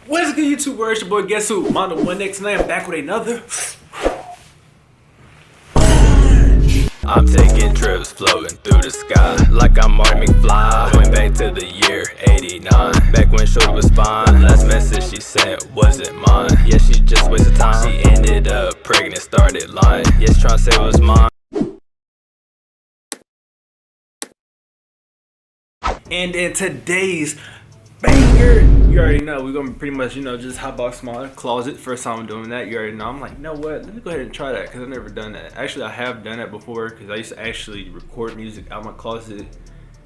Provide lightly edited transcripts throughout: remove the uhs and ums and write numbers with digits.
What is good, YouTube? Where's your boy? Guess who? Mondo 1X, and I am back with another. I'm taking trips floating through the sky like I'm Marty McFly. Going back to the year 89, back when Shorty was fine. Last message she sent wasn't mine. Yeah, she just wasted time. She ended up pregnant, started lying. Yes, trying to say it was mine. And in today's banger, you already know we're gonna pretty much, just hotbox my closet. First time I'm doing that, you already know. I'm like, you know what? Let me go ahead and try that because I've never done that. Actually, I have done that before because I used to actually record music out my closet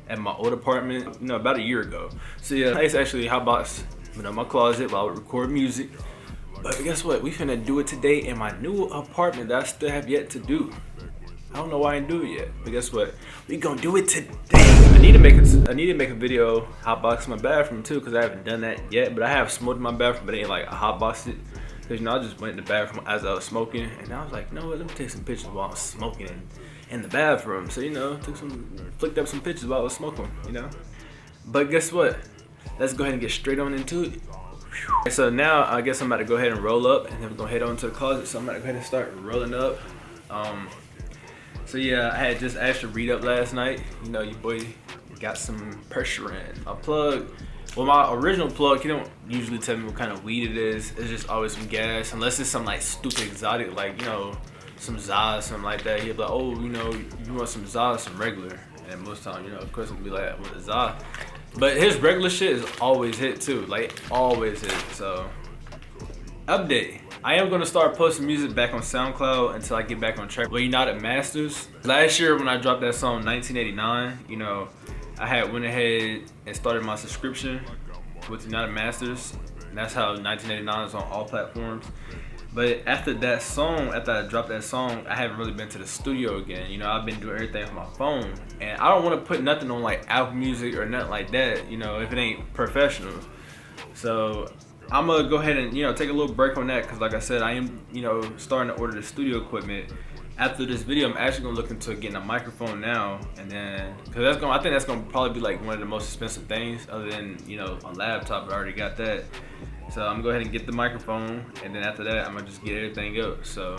at my old apartment, about a year ago. So yeah, I used to actually hotbox, my closet while I would record music. But guess what? We finna do it today in my new apartment that I still have yet to do. I don't know why I didn't do it yet, but guess what? We gonna do it today. I need to make a video hotboxing my bathroom too, because I haven't done that yet. But I have smoked in my bathroom, but it ain't like I hotboxed it. Because I just went in the bathroom as I was smoking, and I was like, no, let me take some pictures while I was smoking in the bathroom. So flicked up some pictures while I was smoking, But guess what? Let's go ahead and get straight on into it. Whew. So now I guess I'm about to go ahead and roll up, and then we're gonna head on to the closet. So I'm about to go ahead and start rolling up. So yeah, I had just asked to read up last night. Your boy got some pressure in. My plug, well, my original plug, he don't usually tell me what kind of weed it is. It's just always some gas, unless it's some like stupid exotic, like, some Za or something like that. He'll be like, oh, you want some Za or some regular? And most time, of course, it'll be like, with a Za. But his regular shit is always hit too, like always hit. So, update. I am gonna start posting music back on SoundCloud until I get back on track. Well, United Masters. Last year when I dropped that song 1989, I had went ahead and started my subscription with United Masters. And that's how 1989 is on all platforms. But after that song, after I dropped that song, I haven't really been to the studio again. I've been doing everything on my phone. And I don't want to put nothing on like Apple Music or nothing like that, if it ain't professional. So I'm gonna go ahead and take a little break on that because, like I said, I am starting to order the studio equipment. After this video, I'm actually gonna look into getting a microphone now, and then because I think that's gonna probably be like one of the most expensive things, other than a laptop. I already got that, so I'm gonna go ahead and get the microphone, and then after that, I'm gonna just get everything up. So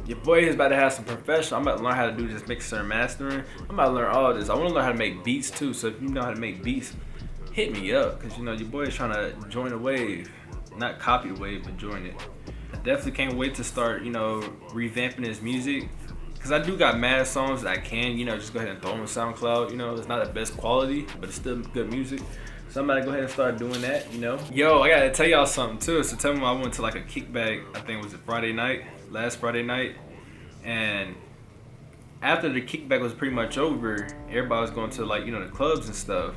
your boy is about to have some professional. I'm about to learn how to do this mixer and mastering. I'm about to learn all this. I want to learn how to make beats too. So if you know how to make beats, hit me up, because your boy is trying to join the wave, not copy the wave, but join it. I definitely can't wait to start revamping his music, because I do got mad songs that I can just go ahead and throw on SoundCloud. It's not the best quality, but it's still good music. So I'm about to go ahead and start doing that. Yo, I gotta tell y'all something too. So tell me, I went to like a kickback, I think it was last Friday night, and after the kickback was pretty much over, everybody was going to the clubs and stuff.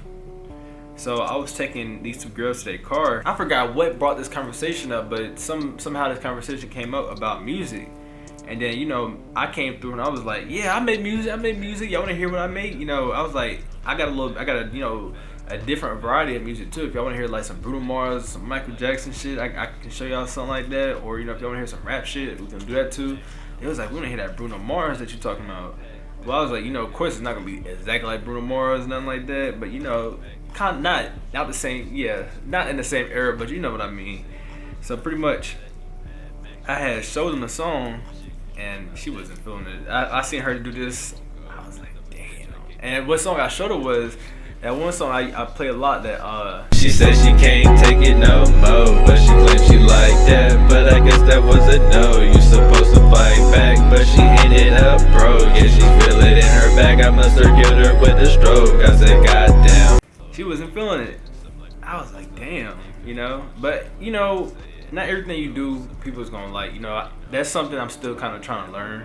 So I was taking these two girls to their car. I forgot what brought this conversation up, but somehow this conversation came up about music. And then, I came through and I was like, yeah, I make music. Y'all wanna hear what I make? I was like, I got a different variety of music too. If y'all wanna hear like some Bruno Mars, some Michael Jackson shit, I can show y'all something like that. Or, if y'all wanna hear some rap shit, we can do that too. It was like, we wanna hear that Bruno Mars that you're talking about. Well, I was like, of course it's not gonna be exactly like Bruno Mars, nothing like that, but kind of not the same, not in the same era, but you know what I mean. So pretty much, I had showed them the song, and she wasn't feeling it. I seen her do this, I was like, damn. And what song I showed her was that one song I play a lot that She said she can't take it no more, but she claims she like that. But I guess that was a no. You supposed to fight back, but she ended up broke. Yeah, she feel it in her back. I must have killed her with a stroke. I said, goddamn. She wasn't feeling it. I was like, damn, But not everything you do, people's gonna like. That's something I'm still kind of trying to learn.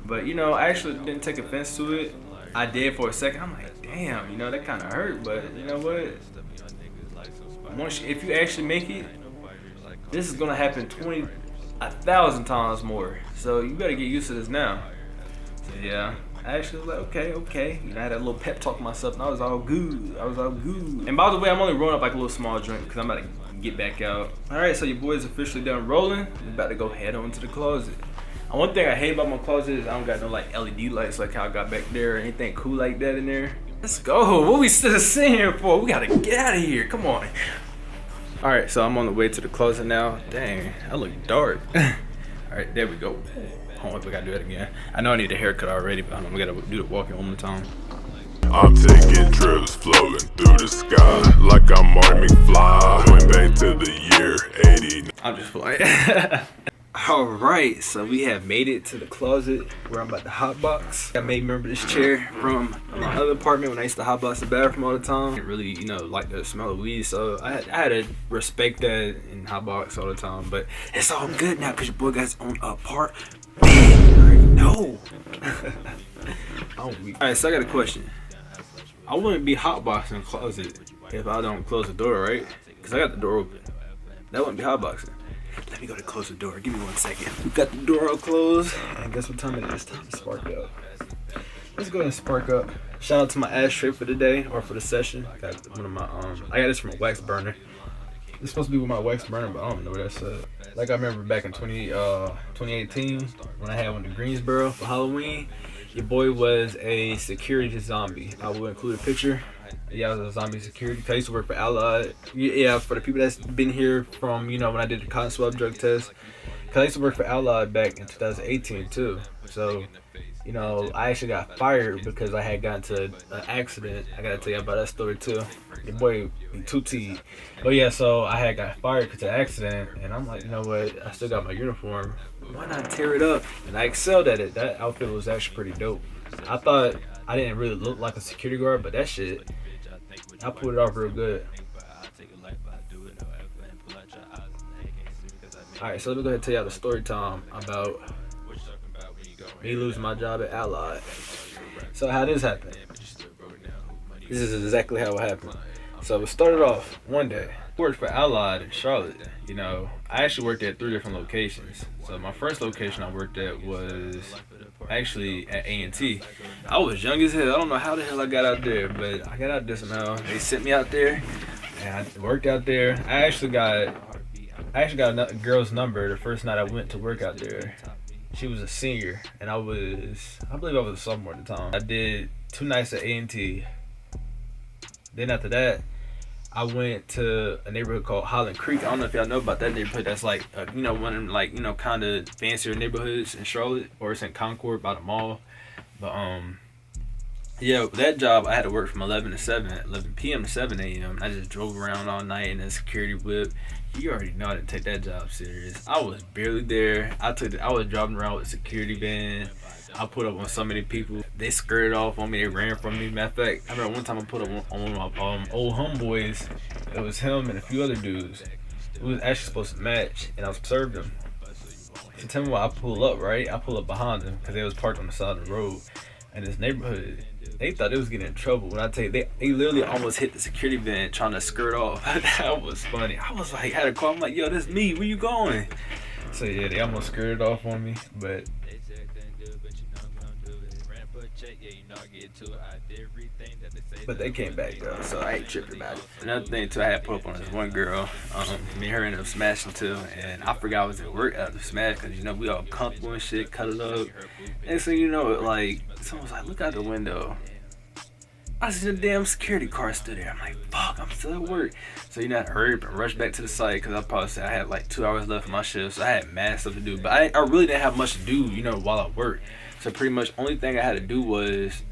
But I actually didn't take offense to it. I did for a second. I'm like, damn, that kind of hurt. But you know what? If you actually make it, this is gonna happen 1,000 times more. So you better get used to this now. So yeah, I actually was like, okay. I had a little pep talk to myself, and I was all good. And by the way, I'm only rolling up like a little small drink because I'm about to get back out. All right, so your boy's officially done rolling. We're about to go head on to the closet. And one thing I hate about my closet is I don't got no like LED lights like how I got back there or anything cool like that in there. Let's go. What we still sitting here for? We gotta get out of here. Come on. All right, so I'm on the way to the closet now. Dang, I look dark. All right, there we go. Hold on, we gotta do it again. I know I need a haircut already, but we gotta do the walking one more time. I'm taking trips floating through the sky like I'm Marty McFly. Going back to the year 80. I'm just playing. Alright, so we have made it to the closet where I'm about to hotbox. I may remember this chair from my other apartment when I used to hotbox the bathroom all the time. I didn't really, like the smell of weed, so I had to respect that and hotbox all the time. But it's all good now because your boy got his own apartment. No. Alright, so I got a question. I wouldn't be hotboxing the closet if I don't close the door, right? Because I got the door open. That wouldn't be hotboxing. Let me go to close the door. Give me 1 second. We got the door all closed. And guess what time it is? Time to spark up. Let's go ahead and spark up. Shout out to my ashtray for the day or for the session. Got one of my I got this from a wax burner. It's supposed to be with my wax burner, but I don't know what that's like I remember back in 2018 when I had one in Greensboro for Halloween. Your boy was a security zombie. I will include a picture. Yeah, I was a zombie security. I used to work for Allied. Yeah, for the people that's been here from, when I did the cotton swab drug test. Because I used to work for Allied back in 2018 too. So, I actually got fired because I had gotten to an accident. I got to tell you about that story too. Your boy, Tutti. But yeah, so I had got fired because of the accident. And I'm like, you know what? I still got my uniform. Why not tear it up? And I excelled at it. That outfit was actually pretty dope. I thought I didn't really look like a security guard, but that shit, I pulled it off real good. Alright, so let me go ahead and tell y'all the story time about me losing my job at Allied. So how this happened. This is exactly how it happened. So it started off one day. I worked for Allied in Charlotte. I actually worked at 3 different locations. So my first location I worked at was actually at A&T. I was young as hell. I don't know how the hell I got out there, but I got out there somehow. They sent me out there, and I worked out there. I actually got a girl's number the first night I went to work out there. She was a senior, and I believe I was a sophomore at the time. I did 2 nights at A&T. Then after that, I went to a neighborhood called Holland Creek. I don't know if y'all know about that neighborhood. That's like, one of them, kind of fancier neighborhoods in Charlotte, or it's in Concord by the mall. But, yeah, that job, I had to work from 11 p.m. to 7 a.m. I just drove around all night in a security whip. You already know I didn't take that job serious. I was barely there. I was driving around with a security van. I put up on so many people. They skirted off on me. They ran from me. Matter of fact, I remember one time I put up on one of my old homeboys. It was him and a few other dudes. It was actually supposed to match, and I observed them. So tell me why I pull up, right? I pull up behind them because they was parked on the side of the road. And this neighborhood, they thought they was getting in trouble. When I tell you, they literally almost hit the security van trying to skirt off. That was funny. I was like, had a call. I'm like, yo, that's me. Where you going? So yeah, they almost skirted off on me, but they came back though, so I ain't tripping about it. Another thing too, I had put up on this one girl. Me and her ended up smashing too, and I forgot I was at work after smash because we all comfortable and shit, cut it up. And so someone was like, look out the window. I see the damn security car stood there. I'm like, fuck, I'm still at work. So I had to hurry up and rush back to the site because I probably said I had like 2 hours left of my shift, so I had mad stuff to do. But I really didn't have much to do, while I worked. So pretty much only thing I had to do was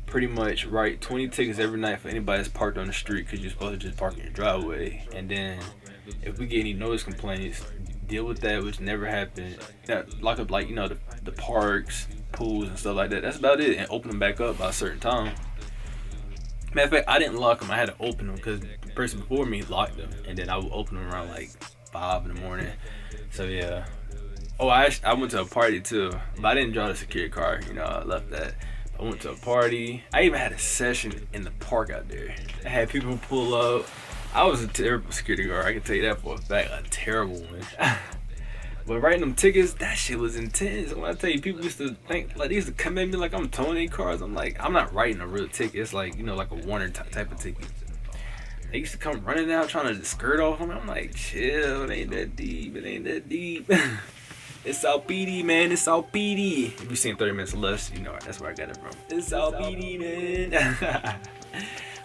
pretty much write 20 tickets every night for anybody that's parked on the street because you're supposed to just park in your driveway. And then if we get any noise complaints, deal with that, which never happened. Lock up the parks, pools and stuff like that. That's about it, and open them back up by a certain time. Matter of fact, I didn't lock them. I had to open them because the person before me locked them, and then I would open them around like 5 in the morning. So yeah. Oh, I went to a party too, but I didn't drive the security car. I left that. I went to a party. I even had a session in the park out there. I had people pull up. I was a terrible security guard. I can tell you that for a fact. A terrible one. But writing them tickets, that shit was intense. When I tell you, people used to think, they used to come at me like I'm towing their cars. I'm like, I'm not writing a real ticket. It's like, like a Warner type of ticket. They used to come running out trying to skirt off on me. I'm like, chill, it ain't that deep. It ain't that deep. It's South PD, man. It's South PD. If you've seen 30 Minutes or Less, that's where I got it from. It's South PD, man.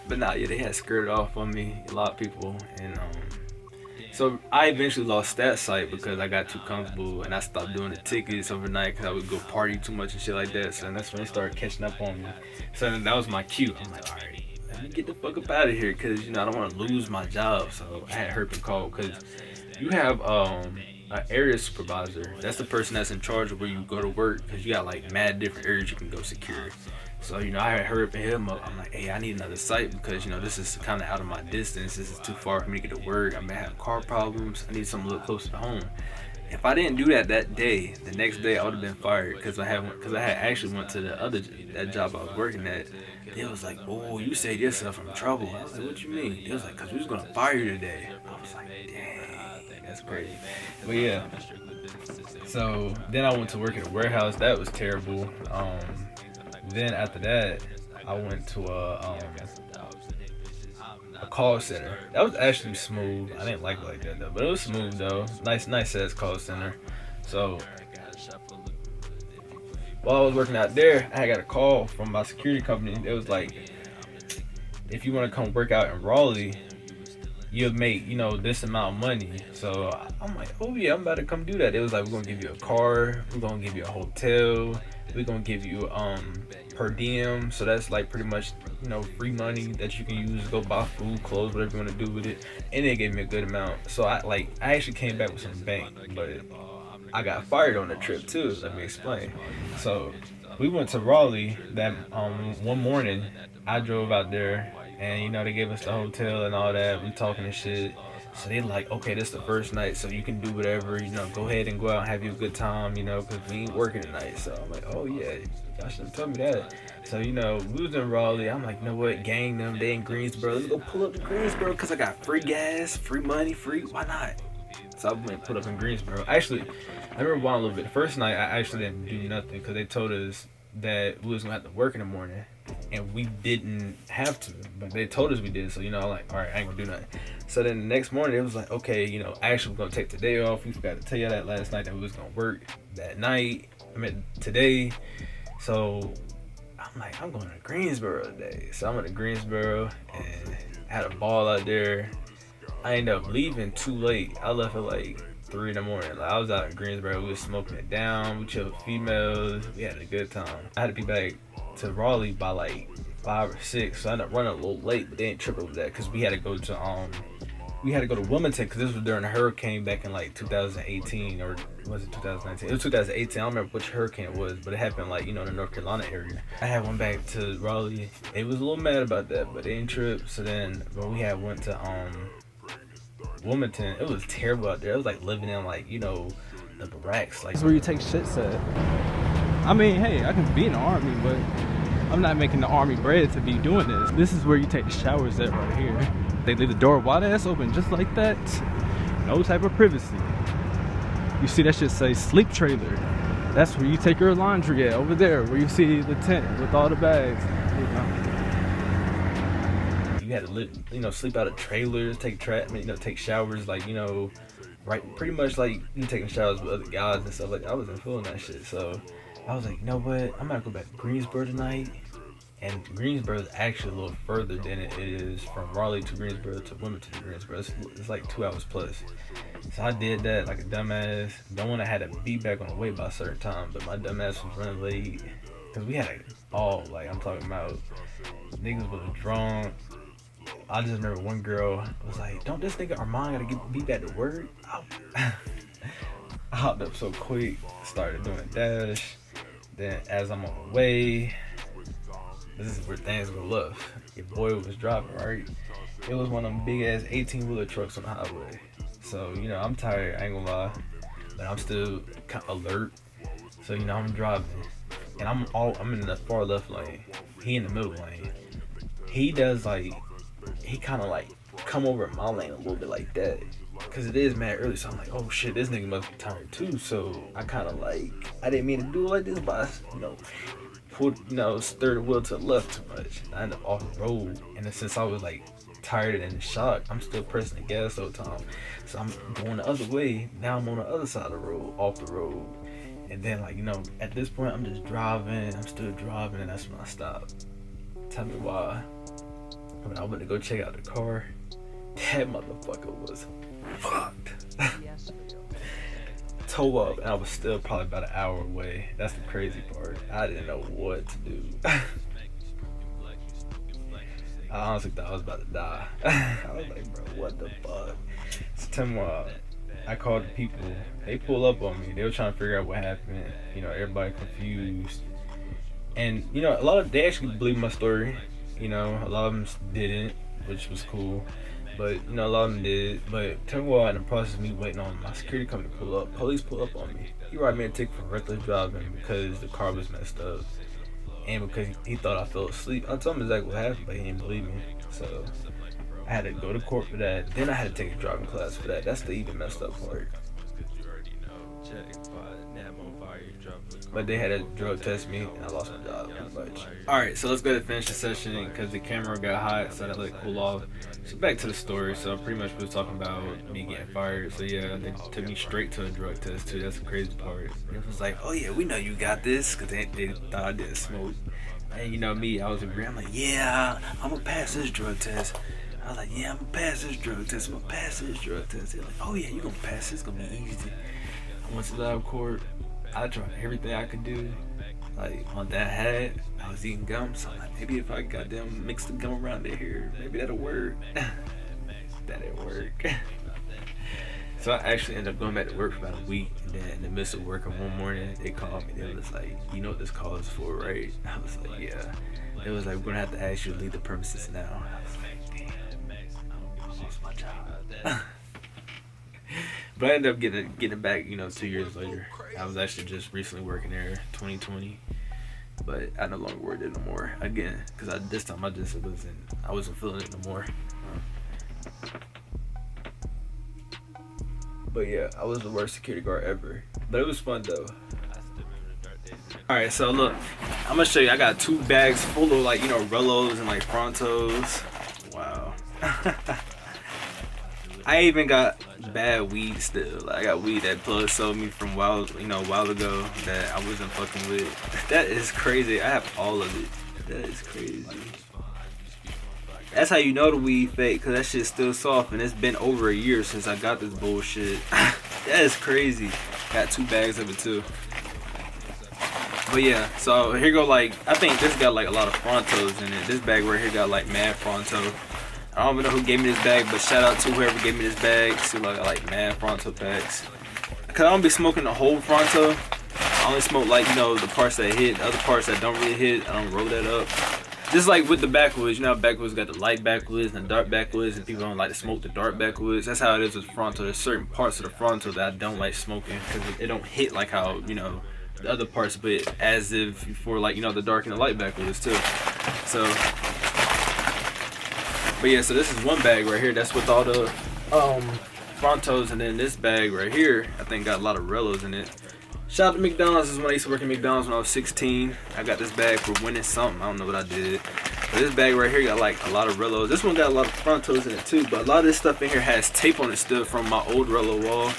But nah, yeah, they had skirted off on me, a lot of people, and So I eventually lost that site because I got too comfortable and I stopped doing the tickets overnight because I would go party too much and shit like that. So that's when they started catching up on me. So then that was my cue. I'm like, all right, let me get the fuck up out of here because I don't want to lose my job. So I had Herp and called because you have an area supervisor. That's the person that's in charge of where you go to work because you got like mad different areas you can go secure. So, I had hurry up and hit him up. I'm like, hey, I need another site because, this is kind of out of my distance. This is too far for me to get to work. I may have car problems. I need something a little closer to home. If I didn't do that day, the next day I would have been fired because I had actually went to that job I was working at. They was like, oh, you saved yourself from trouble. I was like, what you mean? They was like, because we was going to fire you today. I was like, dang, that's crazy. But yeah. So then I went to work at a warehouse. That was terrible. Then after that, I went to a call center. That was actually smooth. I didn't like it like that though, but it was smooth though. Nice ass call center. So while I was working out there, I got a call from my security company. It was like, if you want to come work out in Raleigh, you'll make this amount of money. So I'm like, oh yeah, I'm about to come do that. It was like, we're gonna give you a car, we're gonna give you a hotel, we're gonna give you per diem. So that's like pretty much free money that you can use to go buy food, clothes, whatever you want to do with it. And they gave me a good amount. So I actually came back with some bank, but I got fired on the trip too. Let me explain. So we went to Raleigh that one morning. I drove out there, and they gave us the hotel and all that. We talking and shit. So they like, okay, this is the first night, so you can do whatever, go ahead and go out and have you a good time, because we ain't working tonight. So I'm like, oh yeah, y'all should have told me that. So we was in Raleigh. I'm like, you know what, gang them, they in Greensboro. Let's go pull up to Greensboro because I got free gas, free money, why not? So I went put up in Greensboro. Actually, I remember one a little bit. The first night I actually didn't do nothing because they told us that we was gonna have to work in the morning, and we didn't have to, but they told us we did. So I'm like, all right, I ain't gonna do nothing. So then the next morning it was like, okay, actually we're gonna take the day off. We forgot to tell you that last night that we was gonna work that night. I mean today. So I'm like, I'm going to Greensboro today. So I went to Greensboro and had a ball out there. I ended up leaving too late. I left at like 3 in the morning. Like, I was out in Greensboro. We was smoking it down. We chilled with females. We had a good time. I had to be back to Raleigh by like 5 or 6. So I ended up running a little late, but they didn't trip over that because we had to go to Wilmington because this was during a hurricane back in like 2018, or was it 2019? It was 2018. I don't remember which hurricane it was, but it happened like in the North Carolina area. I had one back to Raleigh. It was a little mad about that, but they didn't trip. So then when we had went to Wilmington, it was terrible out there. It was like living in like the barracks. Like, this is where you take shits at. I mean, hey, I can be in the army, but I'm not making the army bread to be doing this. This is where you take the showers at right here. They leave the door wide ass open just like that. No type of privacy. You see that shit say sleep trailer. That's where you take your laundry at, over there where you see the tent with all the bags. You had to live, sleep out of trailers, take showers, like, right, pretty much like you taking showers with other guys and stuff like that. I wasn't feeling that shit, so I was like, you know what, I'm gonna go back to Greensboro tonight. And Greensboro is actually a little further than it is from Raleigh to Greensboro to Wilmington to Greensboro. It's like 2 hours plus. So I did that like a dumbass. Don't want to have to be back on the way by a certain time, but my dumbass was running late because we had all, like, I'm talking about, niggas was drunk. I just remember one girl was like, don't this nigga Armand gotta be back to work? I hopped up so quick, started doing a dash. Then as I'm on the way, this is where things go left. Your boy was driving, right? It was one of them big ass 18-wheeler trucks on the highway. So, I'm tired, I ain't gonna lie. But I'm still kind of alert. So, I'm driving. And I'm in the far left lane. He in the middle lane. He does like, he kind of like come over my lane a little bit like that. Cause it is mad early, so I'm like, oh shit, this nigga must be tired too. So I kind of like, I didn't mean to do it like this, but I, stir the wheel to the left too much. I ended up off the road, and then since I was like tired and in shock, I'm still pressing the gas all the time. So I'm going the other way. Now I'm on the other side of the road, off the road. And then at this point, I'm just driving. I'm still driving, and that's when I stopped. Tell me why. When I went to go check out the car, that motherfucker was fucked. Toe up, and I was still probably about an hour away. That's the crazy part. I didn't know what to do. I honestly thought I was about to die. I was like, bro, what the fuck? So tomorrow, I called the people. They pull up on me. They were trying to figure out what happened. You know, everybody confused. And, you know, they actually believed my story. You know, a lot of them didn't, which was cool. But, you know, a lot of them did. But tomorrow, in the process of me waiting on my security company to pull up, police pull up on me. He wrote me a ticket for reckless driving because the car was messed up. And because he thought I fell asleep. I told him exactly what happened, but he didn't believe me. So I had to go to court for that. Then I had to take a driving class for that. That's the even messed up part. But they had to drug test me, and I lost my job pretty much. Alright, so let's go ahead and finish the session because the camera got hot, so I let it cool off. So back to the story. So pretty much we was talking about me getting fired. So yeah, they took me straight to a drug test too. That's the crazy part. It was like, oh yeah, we know you got this, because they thought I didn't smoke. And you know me, I was agreeing. I'm like, yeah, I'm gonna pass this drug test. I was like, yeah, I'm gonna pass this drug test. I'm gonna pass this drug test. They're like, oh yeah, you gonna pass this? It's gonna be easy. I went to the lab court. I tried everything I could do. Like on that hat, I was eating gum, so I'm like, maybe if I goddamn mix the gum around their hair, maybe that'll work. That didn't work. So I actually ended up going back to work for about a week, and then in the midst of working one morning, they called me. They was like, you know what this call is for, right? I was like, yeah. It was like, we're gonna have to ask you to leave the premises now. I was like, damn, I lost my job. But I ended up getting back, you know, 2 years later. I was actually just recently working there, 2020. But I no longer work there no more. Again, because this time I wasn't feeling it no more. But yeah, I was the worst security guard ever. But it was fun though. Alright, so look, I'm gonna show you. I got 2 bags full of like, you know, Rellos and like Frontos. Wow. I even got bad weed still. Like, I got weed that Plug sold me from a while ago that I wasn't fucking with. That is crazy. I have all of it. That is crazy. That's how you know the weed fake, cause that shit's still soft, and it's been over a year since I got this bullshit. That is crazy. Got 2 bags of it too. But yeah, so here go, like, I think this got like a lot of Frontos in it. This bag right here got like mad Fronto. I don't even know who gave me this bag, but shout out to whoever gave me this bag. See, like, I like mad Fronto packs. Cause I don't be smoking the whole Fronto. I only smoke, like, you know, the parts that hit. The other parts that don't really hit, I don't roll that up. Just like with the backwoods, you know, backwoods got the light backwoods and the dark backwoods, and people don't like to smoke the dark backwoods. That's how it is with Fronto. There's certain parts of the Fronto that I don't like smoking because it don't hit like how, you know, the other parts, but as if for, like, you know, the dark and the light backwoods too. So, but yeah, so this is one bag right here. That's with all the Frontos, and then this bag right here, I think got a lot of Rellos in it. Shout out to McDonald's. This is when I used to work at McDonald's when I was 16. I got this bag for winning something. I don't know what I did. But this bag right here got like a lot of Rellos. This one got a lot of Frontos in it too. But a lot of this stuff in here has tape on it still from my old Rello wall.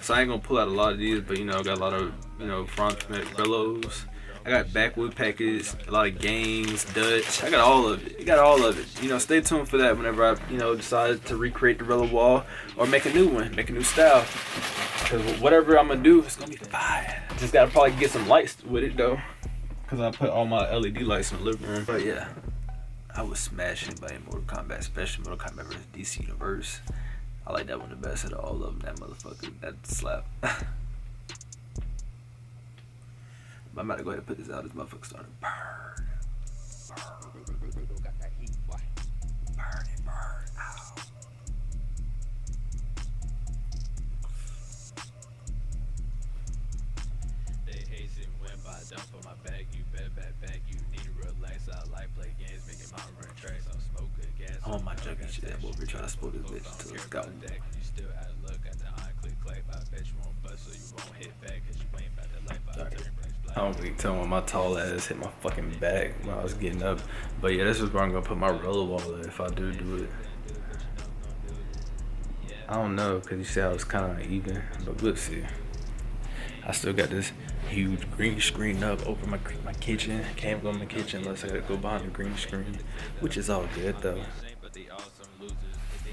So I ain't gonna pull out a lot of these, but, you know, I got a lot of, you know, Rellos. I got backwood packets, a lot of games, Dutch. I got all of it. You got all of it. You know, stay tuned for that whenever I, you know, decide to recreate the Rello wall or make a new one, make a new style. Because whatever I'm gonna do, it's gonna be fire. Just gotta probably get some lights with it though, because I put all my LED lights in the living room. But yeah, I was smashing by Mortal Kombat, especially Mortal Kombat vs. DC Universe. I like that one the best out of all of them. That motherfucker, that slap. I'm about to go ahead and put this out. This motherfucker starting to burn. Got that heat, boy. Burn and burn. Ow. They hasten when by dump on my bag. You back. You need to relax. I like play games, making my run tracks. I'll smoke good gas. I want my junkie shit. That boy be trying to spoil this bitch until it's gone. You still had to look at the eye, click. I bet you won't bust, so you won't hit back, cause you ain't about to life. I don't really tell when my tall ass hit my fucking back when I was getting up. But yeah, this is where I'm gonna put my Rello wall at if I do it. I don't know, cause you see how it's kind of uneven, but we'll see. I still got this huge green screen up over my kitchen. Can't go in my kitchen unless I gotta go behind the green screen, which is all good though.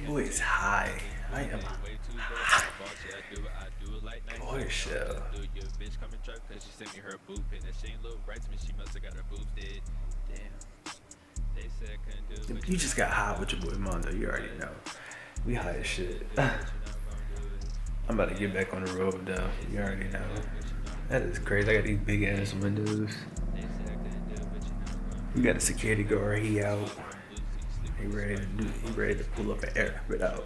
Boy, it's high. I am boy shell. You just got high with your boy Mondo. You already know. We high as shit. I'm about to get back on the road though. You already know. That is crazy. I got these big ass windows. We got a security guard. He out. He ready to pull up and air it out.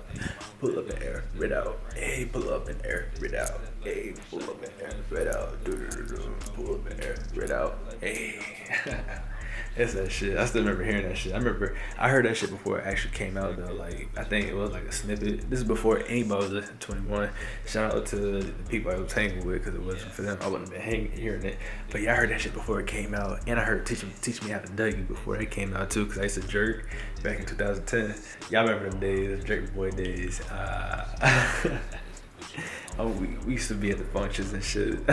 Pull up and air it out. Hey, pull up and air it out. Hey, pull up and air it out. Pull up and air it out. Hey. It's that shit. I still remember hearing that shit. I heard that shit before it actually came out though. Like, I think it was like a snippet. This is before anybody was listening to 21. Shout out to the people I was hanging with, because it wasn't for them, I wouldn't have been hearing it. But yeah, I heard that shit before it came out. And I heard Teach Me How to W before it came out too, because I used to jerk back in 2010. Y'all remember them days, the Jerk Boy days. Oh, we used to be at the functions and shit.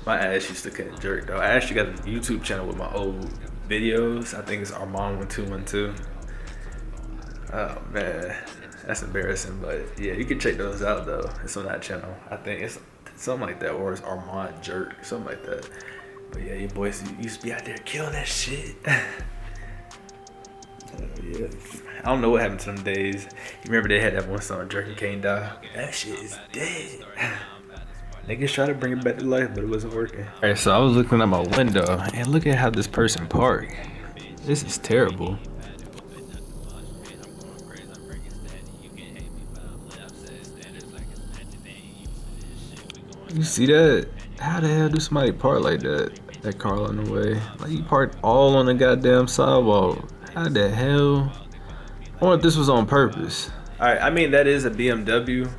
My ass used to couldn't jerk though. I actually got a YouTube channel with my old videos. I think it's Armand1212. Oh man, that's embarrassing, but yeah, you can check those out though. It's on that channel. I think it's something like that, or it's Armand Jerk, something like that. But yeah, your boys used to be out there killing that shit. Yeah, I don't know what happened to them days. You remember they had that one song, Jerk and Can't Die? That shit is dead. Niggas try to bring it back to life, but it wasn't working. Alright, so I was looking at my window, and look at how this person parked. This is terrible. You see that? How the hell do somebody park like that? That car on the way. Like, you parked all on the goddamn sidewalk. How the hell? I wonder if this was on purpose. Alright, I mean, that is a BMW,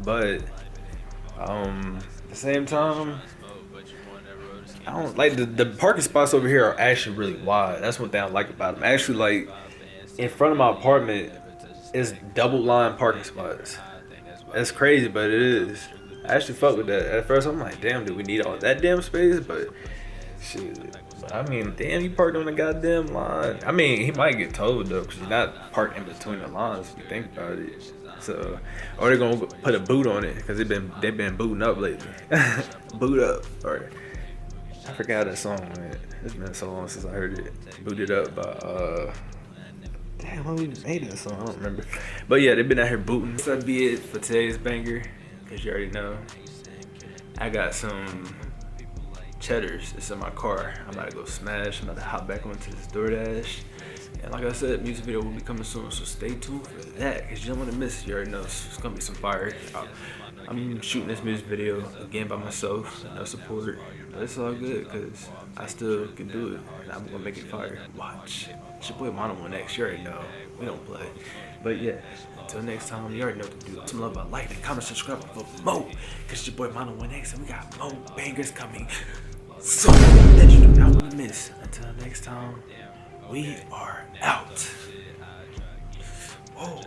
but at the same time, I don't like the parking spots over here are actually really wide. That's one thing I like about them. Actually, like, in front of my apartment is double line parking spots. That's crazy, but it is. I actually fuck with that. At first, I'm like, damn, do we need all that damn space? But shit, I mean, damn, you parked on the goddamn line. I mean, he might get towed though, because you're not parked in between the lines if you think about it. So, or they're gonna put a boot on it, because they've been booting up lately. Boot up, or I forgot that song, man. It's been so long since I heard it. Booted up by damn, when we made that song, I don't remember. But yeah, they've been out here booting. So that'd be it for today's banger, because you already know I got some cheddars. It's in my car. I'm about to go smash. I'm about to hop back onto this DoorDash. And like I said, music video will be coming soon, so stay tuned for that, because you don't want to miss it. You already know it's gonna be some fire. I'm shooting this music video again by myself, no support, but it's all good because I still can do it, and I'm gonna make it fire. Watch. It's your boy Mono 1X. You already know we don't play. But yeah, until next time, you already know what to do. Some love, about like, and comment, subscribe for more, because it's your boy Mono 1X, and we got more bangers coming so that you do not want to miss. Until next time, we are out. Whoa.